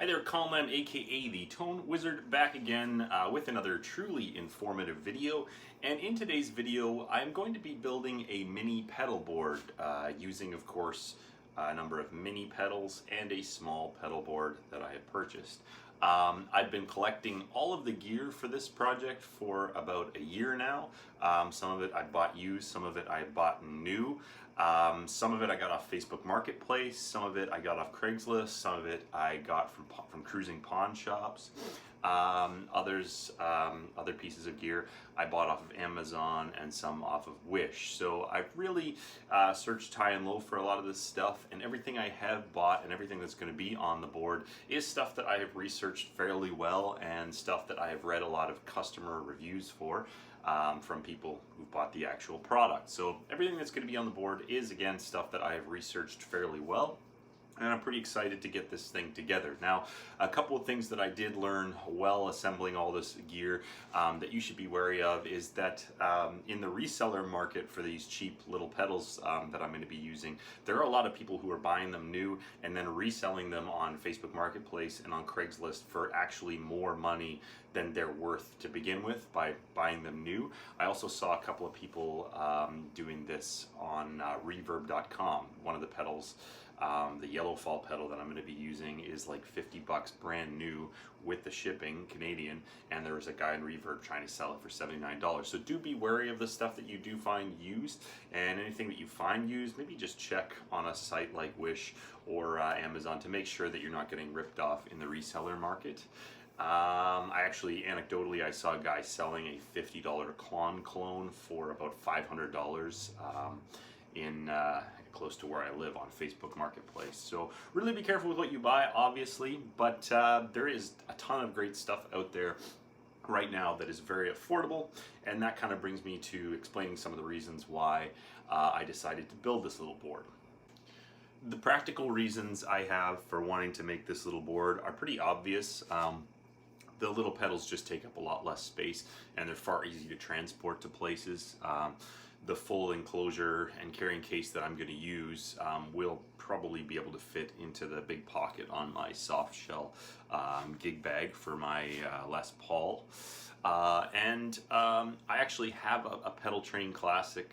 Hi there, Colin, aka the Tone Wizard, back again with another truly informative video. And in today's video, I'm going to be building a mini pedal board using, of course, a number of mini pedals and a small pedal board that I have purchased. I've been collecting all of the gear for this project for about a year now. Some of it I bought used, some of it I bought new. Some of it I got off Facebook Marketplace, some of it I got off Craigslist, some of it I got from cruising pawn shops. Other pieces of gear I bought off of Amazon and some off of Wish. So I've really searched high and low for a lot of this stuff, and everything I have bought and everything that's going to be on the board is stuff that I have researched fairly well and stuff that I have read a lot of customer reviews for. From people who bought the actual product. So everything that's going to be on the board is, again, stuff that I have researched fairly well. And I'm pretty excited to get this thing together. Now, a couple of things that I did learn while assembling all this gear that you should be wary of is that in the reseller market for these cheap little pedals that I'm going to be using, there are a lot of people who are buying them new and then reselling them on Facebook Marketplace and on Craigslist for actually more money than they're worth to begin with by buying them new. I also saw a couple of people doing this on Reverb.com. One of the pedals, the yellow fall pedal that I'm going to be using, is like 50 bucks brand new with the shipping, Canadian, and there was a guy in Reverb trying to sell it for $79. So do be wary of the stuff that you do find used, and anything that you find used, maybe just check on a site like Wish or Amazon to make sure that you're not getting ripped off in the reseller market. Anecdotally, I saw a guy selling a $50 Klon clone for about $500 in close to where I live on Facebook Marketplace. So really be careful with what you buy, obviously, but there is a ton of great stuff out there right now that is very affordable, and that kind of brings me to explaining some of the reasons why I decided to build this little board. The practical reasons I have for wanting to make this little board are pretty obvious. The little pedals just take up a lot less space, and they're far easy to transport to places. The full enclosure and carrying case that I'm going to use will probably be able to fit into the big pocket on my soft shell gig bag for my Les Paul. I actually have a Pedal Train Classic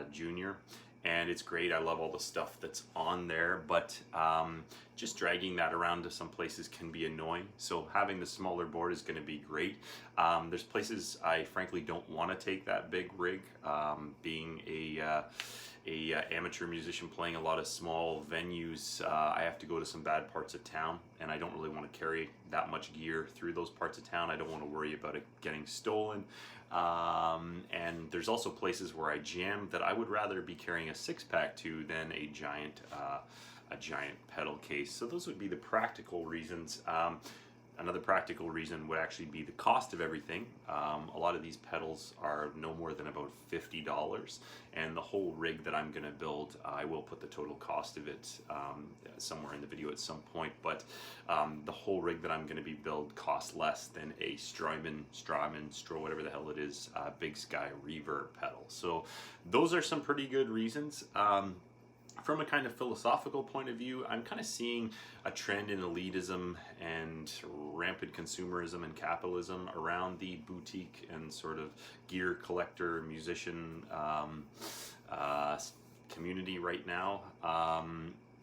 Junior, and it's great. I love all the stuff that's on there, but just dragging that around to some places can be annoying. So having the smaller board is going to be great. There's places I frankly don't want to take that big rig. Being a amateur musician playing a lot of small venues, I have to go to some bad parts of town, and I don't really want to carry that much gear through those parts of town. I don't want to worry about it getting stolen. And there's also places where I jam that I would rather be carrying a six-pack to than a giant pedal case. So those would be the practical reasons. Another practical reason would actually be the cost of everything. A lot of these pedals are no more than about $50, and the whole rig that I'm going to build, I will put the total cost of it somewhere in the video at some point, but the whole rig that I'm going to be build costs less than a Strymon, whatever the hell it is, Big Sky Reverb pedal. So those are some pretty good reasons. From a kind of philosophical point of view, I'm kind of seeing a trend in elitism and rampant consumerism and capitalism around the boutique and sort of gear collector musician community right now.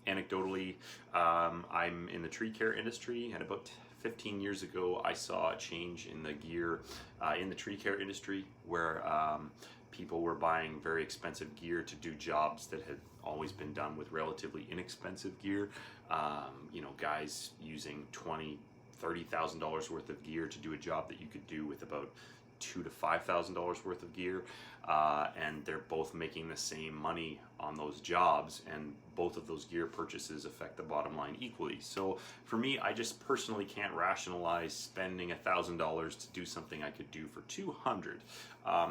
Anecdotally, I'm in the tree care industry, and about 15 years ago I saw a change in the gear in the tree care industry where people were buying very expensive gear to do jobs that had always been done with relatively inexpensive gear. Guys using $20,000-$30,000 worth of gear to do a job that you could do with about $2,000 to $5,000 worth of gear, and they're both making the same money on those jobs, and both of those gear purchases affect the bottom line equally. So for me, I just personally can't rationalize spending $1,000 to do something I could do for $200.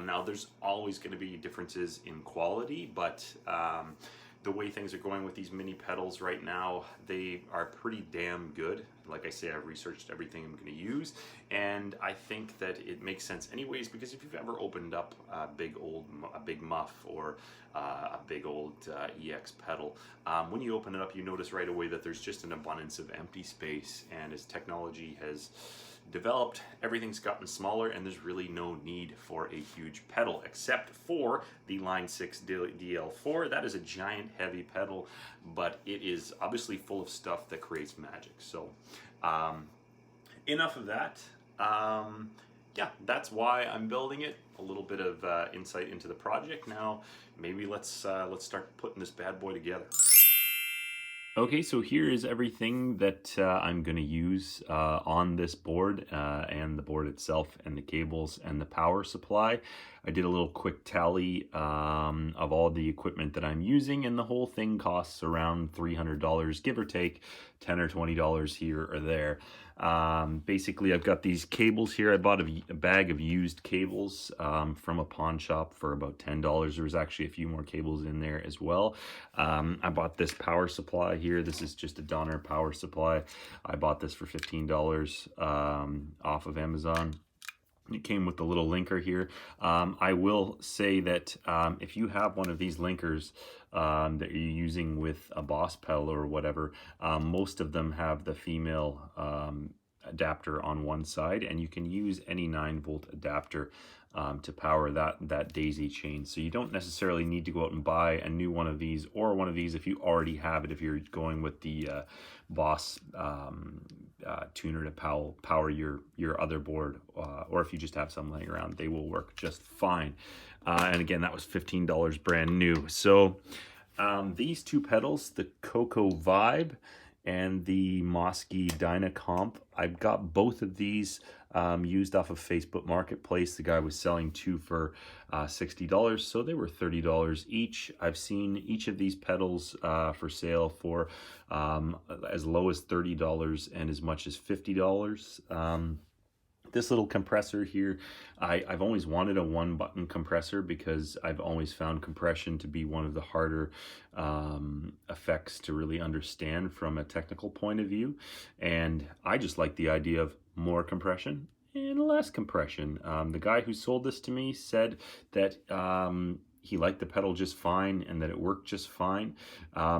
Now there's always going to be differences in quality, but the way things are going with these mini pedals right now, they are pretty damn good. like I say, I've researched everything I'm going to use, and I think that it makes sense anyways, because if you've ever opened up a big muff or a big old EX pedal, when you open it up, you notice right away that there's just an abundance of empty space, and as technology has developed, everything's gotten smaller, and there's really no need for a huge pedal except for the Line 6 DL4. That is a giant heavy pedal, but it is obviously full of stuff that creates magic. So enough of that. Yeah, that's why I'm building it. A little bit of insight into the project. Now maybe let's start putting this bad boy together. Okay, so here is everything that I'm going to use on this board, and the board itself, and the cables, and the power supply. I did a little quick tally of all the equipment that I'm using, and the whole thing costs around $300, give or take $10 or $20 here or there. Basically, I've got these cables here. I bought a bag of used cables from a pawn shop for about $10. There was actually a few more cables in there as well. I bought this power supply here. This is just a Dyna power supply. I bought this for $15 off of Amazon. It came with the little linker here. I will say that if you have one of these linkers that you're using with a Boss pedal or whatever, most of them have the female adapter on one side, and you can use any 9-volt adapter to power that daisy chain. So you don't necessarily need to go out and buy a new one of these, or one of these if you already have it, if you're going with the Boss tuner to power your other board, or if you just have some laying around, they will work just fine. And again, that was $15 brand new. So these two pedals, the Kokko Vibe and the Mosky Dyna Comp, I've got both of these used off of Facebook Marketplace. The guy was selling two for $60, so they were $30 each. I've seen each of these pedals for sale for as low as $30 and as much as $50. This little compressor here, I've always wanted a one-button compressor because I've always found compression to be one of the harder effects to really understand from a technical point of view. And I just like the idea of more compression and less compression. The guy who sold this to me said that he liked the pedal just fine and that it worked just fine.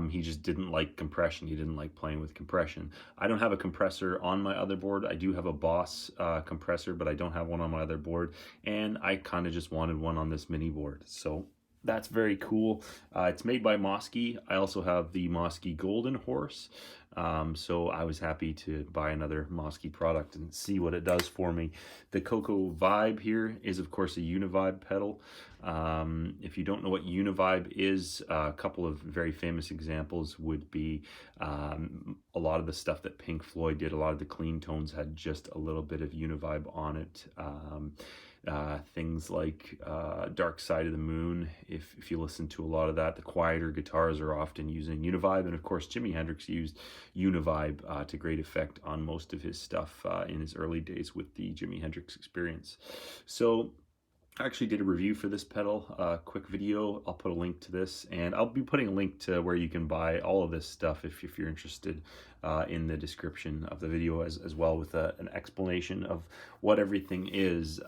He just didn't like compression. He didn't like playing with compression. I don't have a compressor on my other board. I do have a Boss compressor, but I don't have one on my other board. And I kind of just wanted one on this mini board. So that's very cool. It's made by Mosky. I also have the Mosky Golden Horse. So I was happy to buy another Mosky product and see what it does for me. The Kokko Vibe here is, of course, a Univibe pedal. If you don't know what Univibe is, a couple of very famous examples would be a lot of the stuff that Pink Floyd did. A lot of the clean tones had just a little bit of Univibe on it. Things like Dark Side of the Moon, if you listen to a lot of that, the quieter guitars are often using Univibe, and of course Jimi Hendrix used Univibe to great effect on most of his stuff in his early days with the Jimi Hendrix Experience. So I actually did a review for this pedal, quick video. I'll put a link to this, and I'll be putting a link to where you can buy all of this stuff if you're interested in the description of the video as well, with an explanation of what everything is.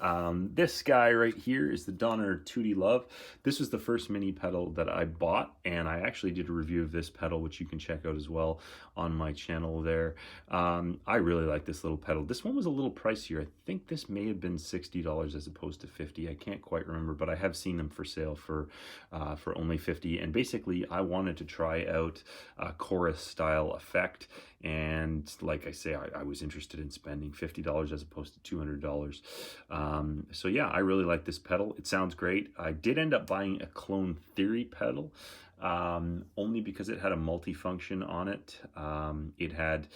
This guy right here is the Donner 2D Love. This was the first mini pedal that I bought, and I actually did a review of this pedal, which you can check out as well on my channel there. I really like this little pedal. This one was a little pricier. I think this may have been $60 as opposed to $50. I can't quite remember, but I have seen them for sale for only $50. And basically, I wanted to try out a chorus style effect. And like I say, I was interested in spending $50 as opposed to $200. So yeah, I really like this pedal. It sounds great. I did end up buying a Clone Theory pedal, only because it had a multifunction on it. It had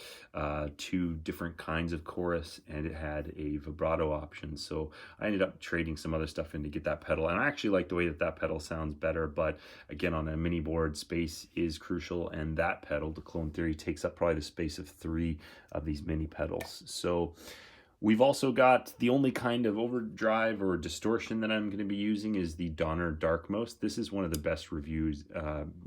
two different kinds of chorus, and it had a vibrato option. So I ended up trading some other stuff in to get that pedal, and I actually like the way that pedal sounds better. But again, on a mini board, space is crucial, and that pedal, the Clone Theory, takes up probably the space of 3 of these mini pedals. So We've also got the only kind of overdrive or distortion that I'm going to be using is the Dyna Darkmost. This is one of the best reviewed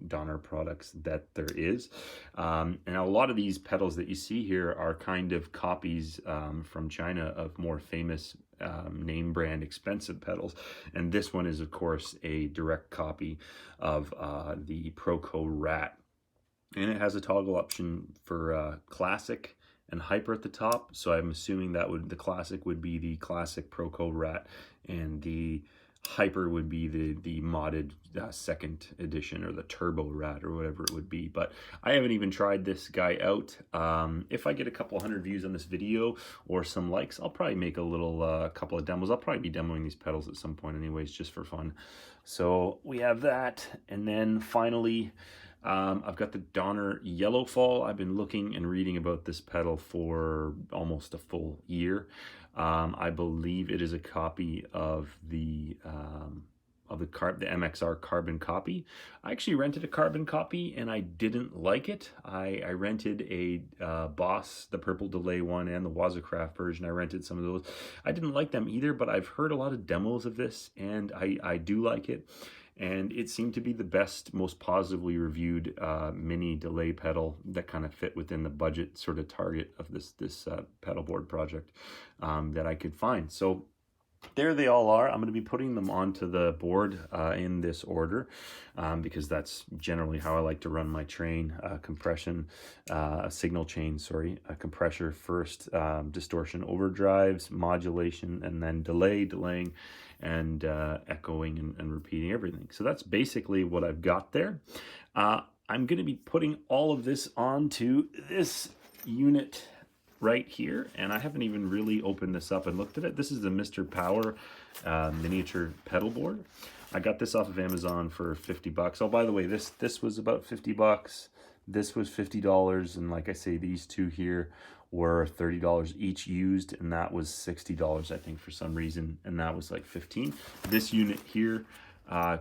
Dyna products that there is. And a lot of these pedals that you see here are kind of copies from China of more famous name brand expensive pedals. And this one is, of course, a direct copy of the Kokko Rat. And it has a toggle option for classic and hyper at the top, so I'm assuming that the classic would be the classic Kokko Rat, and the hyper would be the modded second edition, or the Turbo Rat, or whatever it would be. But I haven't even tried this guy out. If I get a couple hundred views on this video or some likes, I'll probably make a little couple of demos. I'll probably be demoing these pedals at some point anyways, just for fun. So we have that, and then finally I've got the Dyna Yellowfall. I've been looking and reading about this pedal for almost a full year. I believe it is a copy of the MXR carbon copy. I actually rented a carbon copy and I didn't like it. I rented a Boss, the purple delay one, and the Wazacraft version. I rented some of those. I didn't like them either, but I've heard a lot of demos of this, and I do like it. And it seemed to be the best, most positively reviewed mini delay pedal that kind of fit within the budget sort of target of this pedalboard project that I could find. So there they all are. I'm going to be putting them onto the board in this order because that's generally how I like to run my train. Compression, signal chain, sorry. Compressor first, distortion overdrives, modulation, and then delaying, and echoing and repeating everything. So that's basically what I've got there. I'm going to be putting all of this onto this unit right here, and I haven't even really opened this up and looked at it. This is the Mr.Power miniature pedal board. I got this off of Amazon for 50 bucks. Oh, by the way, this was about 50 bucks. This was $50, and like I say, these two here were $30 each used, and that was $60, I think, for some reason, and that was like 15. This unit here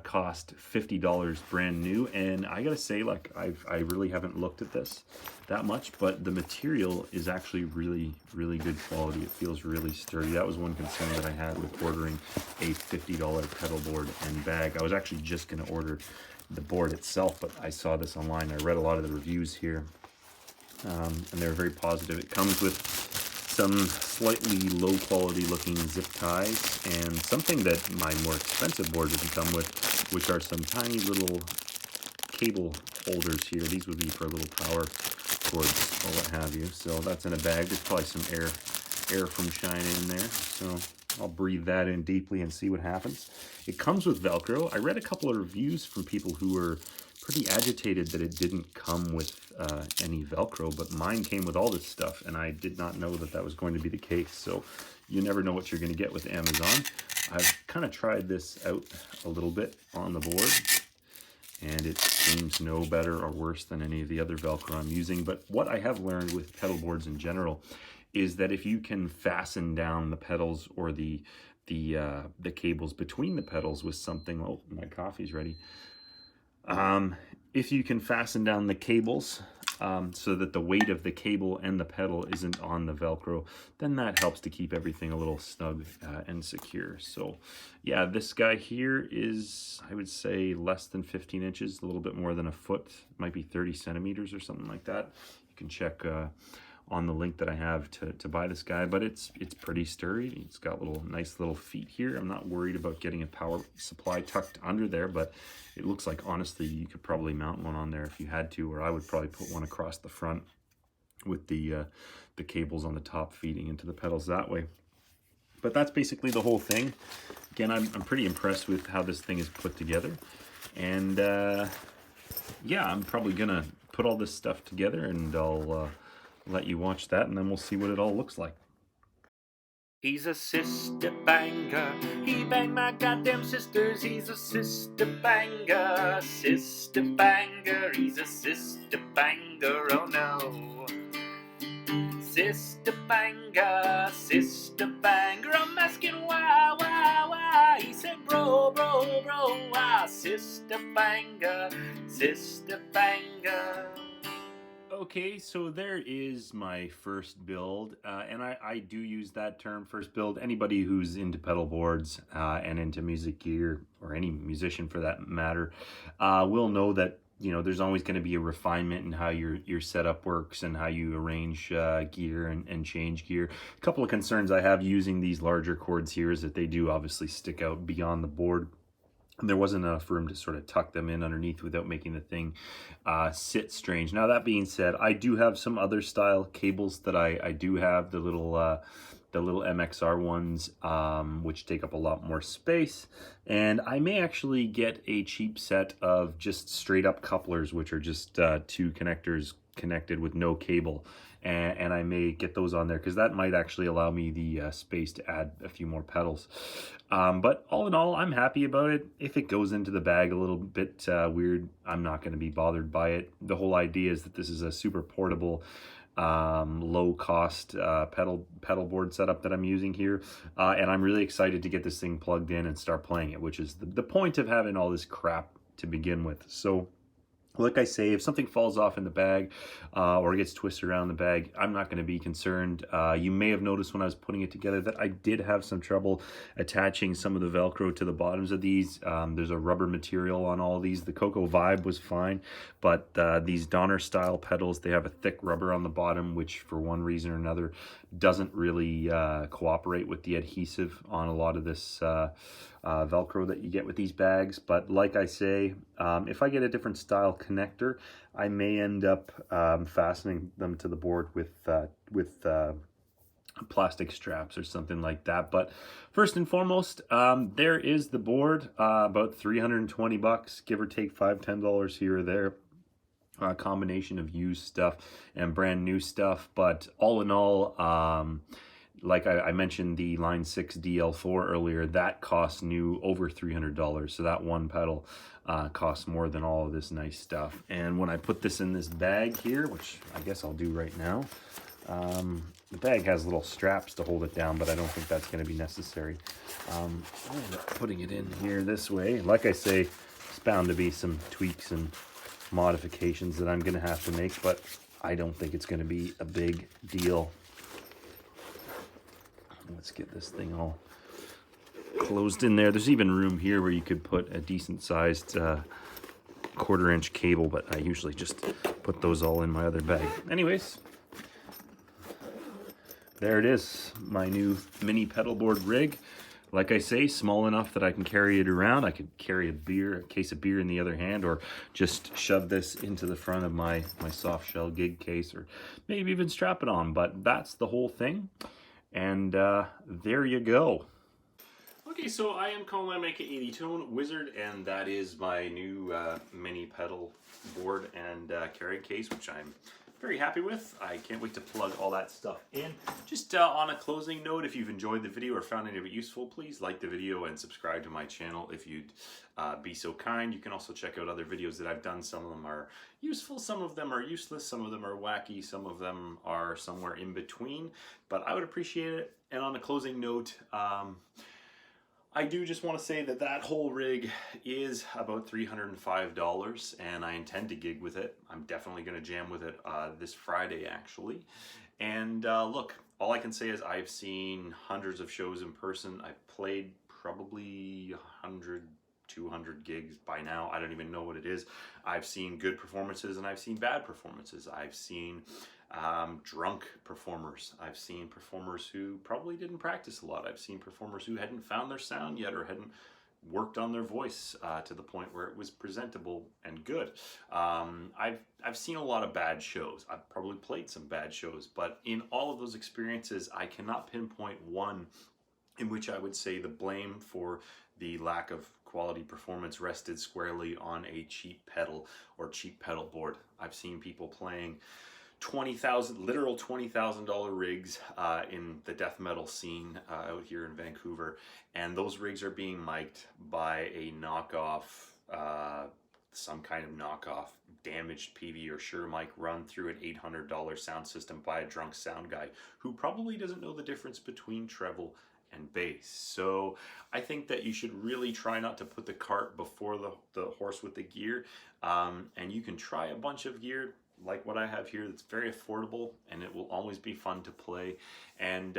cost $50 brand new, and I gotta say, like, I really haven't looked at this that much, but the material is actually really good quality. It feels really sturdy. That was one concern that I had with ordering a $50 pedal board and bag. I was actually just gonna order the board itself, but I saw this online. I read a lot of the reviews here, and they're very positive. It comes with some slightly low quality looking zip ties, and something that my more expensive board doesn't come with, which are some tiny little cable holders here. These would be for little power cords or what have you. So that's in a bag. There's probably some air from China in there. So I'll breathe that in deeply and see what happens. It comes with Velcro. I read a couple of reviews from people who were pretty agitated that it didn't come with any Velcro, but mine came with all this stuff, and I did not know that that was going to be the case. So you never know what you're going to get with Amazon. I've kind of tried this out a little bit on the board, and it seems no better or worse than any of the other Velcro I'm using. But what I have learned with pedal boards in general is that if you can fasten down the pedals or the cables between the pedals with something, oh, my coffee's ready. If you can fasten down the cables so that the weight of the cable and the pedal isn't on the Velcro, then that helps to keep everything a little snug and secure. So yeah, this guy here is, I would say, less than 15 inches, a little bit more than a foot, might be 30 centimeters or something like that. You can check on the link that I have to buy this guy, but it's pretty sturdy. It's got nice little feet here. I'm not worried about getting a power supply tucked under there, but it looks like, honestly, you could probably mount one on there if you had to, or I would probably put one across the front with the cables on the top feeding into the pedals that way. But that's basically the whole thing. Again, I'm pretty impressed with how this thing is put together, and yeah, I'm probably gonna put all this stuff together, and I'll let you watch that, and then we'll see what it all looks like. He's a sister banger. He banged my goddamn sisters. He's a sister banger. Sister banger. He's a sister banger. Oh no. Sister banger. Sister banger. I'm asking why. He said bro. Sister banger. Sister banger. Okay, so there is my first build, and I do use that term, first build. Anybody who's into pedal boards and into music gear, or any musician for that matter, will know that, you know, there's always going to be a refinement in how your setup works and how you arrange gear and change gear. A couple of concerns I have using these larger cords here is that they do obviously stick out beyond the board. There wasn't enough room to sort of tuck them in underneath without making the thing sit strange. Now, that being said, I do have some other style cables that I do have, the little MXR ones, which take up a lot more space. And I may actually get a cheap set of just straight up couplers, which are just two connectors connected with no cable. And I may get those on there because that might actually allow me the space to add a few more pedals. But all in all, I'm happy about it. If it goes into the bag a little bit weird, I'm not going to be bothered by it. The whole idea is that this is a super portable, low cost pedal board setup that I'm using here, and I'm really excited to get this thing plugged in and start playing it, which is the point of having all this crap to begin with. So like I say, if something falls off in the bag or gets twisted around the bag, I'm not going to be concerned. You may have noticed when I was putting it together that I did have some trouble attaching some of the Velcro to the bottoms of these. There's a rubber material on all of these. The Kokko Vibe was fine, but these Dyna style pedals, they have a thick rubber on the bottom, which for one reason or another doesn't really cooperate with the adhesive on a lot of this Velcro that you get with these bags. But like I say, if I get a different style connector, I may end up fastening them to the board with plastic straps or something like that. But first and foremost, there is the board, about 320 bucks, give or take $5–10 here or there. A combination of used stuff and brand new stuff, but all in all, like I mentioned the Line 6 DL4 earlier, that costs new over $300. So that one pedal costs more than all of this nice stuff. And when I put this in this bag here, which I guess I'll do right now, the bag has little straps to hold it down, but I don't think that's going to be necessary. I'll end up putting it in here this way. Like I say, it's bound to be some tweaks and modifications that I'm going to have to make, but I don't think it's going to be a big deal. Let's get this thing all closed in there. There's even room here where you could put a decent sized 1/4 inch cable, but I usually just put those all in my other bag. Anyways, there it is, my new mini pedal board rig. Like I say, small enough that I can carry it around. I could carry a case of beer in the other hand, or just shove this into the front of my soft shell gig case, or maybe even strap it on. But that's the whole thing. And there you go. Okay, so I am calling my 80 Tone Wizard, and that is my new mini pedal board and carrying case, which I'm very happy with. I can't wait to plug all that stuff in. Just on a closing note, if you've enjoyed the video or found any of it useful, please like the video and subscribe to my channel if you'd be so kind. You can also check out other videos that I've done. Some of them are useful, some of them are useless, some of them are wacky, some of them are somewhere in between, but I would appreciate it. And on a closing note, I do just want to say that that whole rig is about $305, and I intend to gig with it. I'm definitely going to jam with it this Friday, actually. And look, all I can say is I've seen hundreds of shows in person. I've played probably 100, 200 gigs by now. I don't even know what it is. I've seen good performances and I've seen bad performances. I've seen drunk performers. I've seen performers who probably didn't practice a lot. I've seen performers who hadn't found their sound yet or hadn't worked on their voice to the point where it was presentable and good. I've seen a lot of bad shows. I've probably played some bad shows, but in all of those experiences, I cannot pinpoint one in which I would say the blame for the lack of quality performance rested squarely on a cheap pedal or cheap pedal board. I've seen people playing literal $20,000 rigs in the death metal scene out here in Vancouver, and those rigs are being mic'd by a knockoff, some kind of knockoff damaged PV or Shure mic run through an $800 sound system by a drunk sound guy who probably doesn't know the difference between treble and bass. So I think that you should really try not to put the cart before the horse with the gear, and you can try a bunch of gear. like what I have here, that's very affordable, and it will always be fun to play. And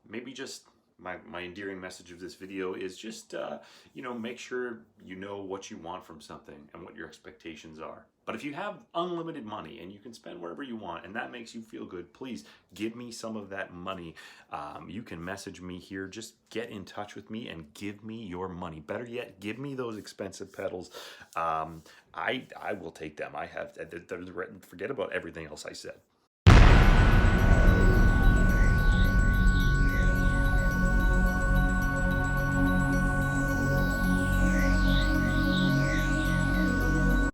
maybe just my endearing message of this video is just, you know, make sure you know what you want from something and what your expectations are. But if you have unlimited money and you can spend wherever you want and that makes you feel good, please give me some of that money. You can message me here. Just get in touch with me and give me your money. Better yet, give me those expensive pedals. I will take them. I have, forget about everything else I said.